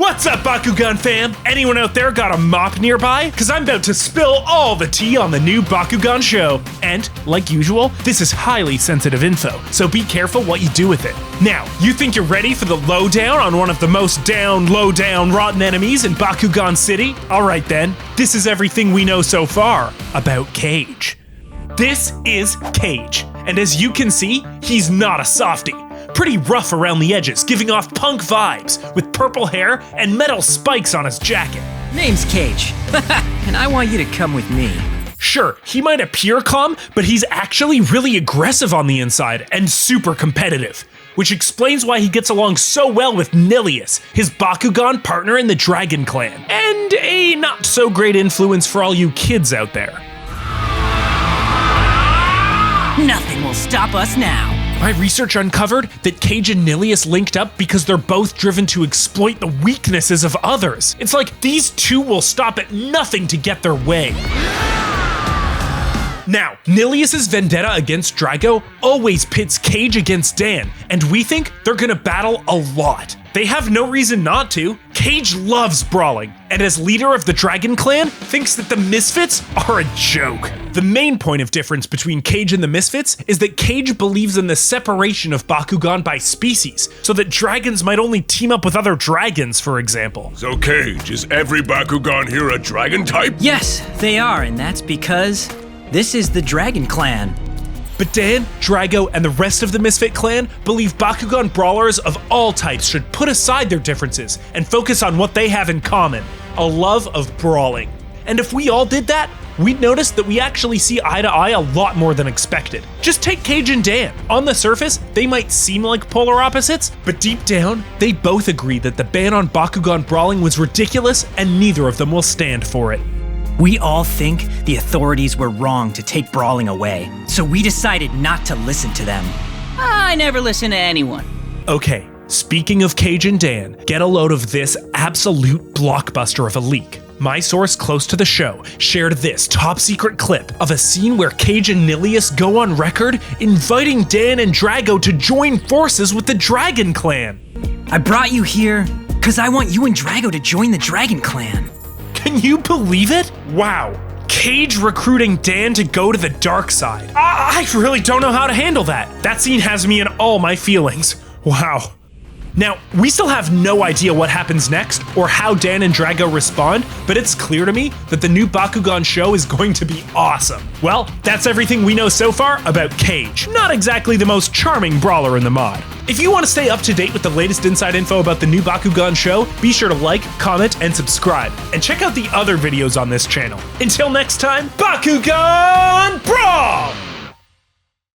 What's up, Bakugan fam? Anyone out there got a mop nearby? Cause I'm about to spill all the tea on the new Bakugan show. And, like usual, this is highly sensitive info, so be careful what you do with it. Now, you think you're ready for the lowdown on one of the most low down, rotten enemies in Bakugan City? Alright then, this is everything we know so far about Kage. This is Kage, and as you can see, he's not a softie. Pretty rough around the edges, giving off punk vibes, with purple hair and metal spikes on his jacket. Name's Kage, and I want you to come with me. Sure, he might appear calm, but he's actually really aggressive on the inside and super competitive, which explains why he gets along so well with Nilius, his Bakugan partner in the Dragon Clan, and a not so great influence for all you kids out there. Nothing will stop us now. My research uncovered that Kage and Nilius linked up because they're both driven to exploit the weaknesses of others. It's like these two will stop at nothing to get their way. Now, Nilius's vendetta against Drago always pits Kage against Dan, and we think they're gonna battle a lot. They have no reason not to. Kage loves brawling, and as leader of the Dragon Clan, thinks that the Misfits are a joke. The main point of difference between Kage and the Misfits is that Kage believes in the separation of Bakugan by species, so that dragons might only team up with other dragons, for example. So Kage, is every Bakugan here a dragon type? Yes, they are, and that's because this is the Dragon Clan. But Dan, Drago, and the rest of the Misfit clan believe Bakugan brawlers of all types should put aside their differences and focus on what they have in common, a love of brawling. And if we all did that, we'd notice that we actually see eye to eye a lot more than expected. Just take Kage and Dan. On the surface, they might seem like polar opposites, but deep down, they both agree that the ban on Bakugan brawling was ridiculous and neither of them will stand for it. We all think the authorities were wrong to take brawling away, so we decided not to listen to them. I never listen to anyone. Okay, speaking of Kage and Dan, get a load of this absolute blockbuster of a leak. My source close to the show shared this top secret clip of a scene where Kage and Nilius go on record inviting Dan and Drago to join forces with the Dragon Clan. I brought you here because I want you and Drago to join the Dragon Clan. Can you believe it? Wow. Kage recruiting Dan to go to the dark side. I really don't know how to handle that. That scene has me in all my feelings. Wow. Now, we still have no idea what happens next or how Dan and Drago respond, but it's clear to me that the new Bakugan show is going to be awesome. Well, that's everything we know so far about Kage. Not exactly the most charming brawler in the mod. If you want to stay up to date with the latest inside info about the new Bakugan show, be sure to like, comment, and subscribe. And check out the other videos on this channel. Until next time, Bakugan!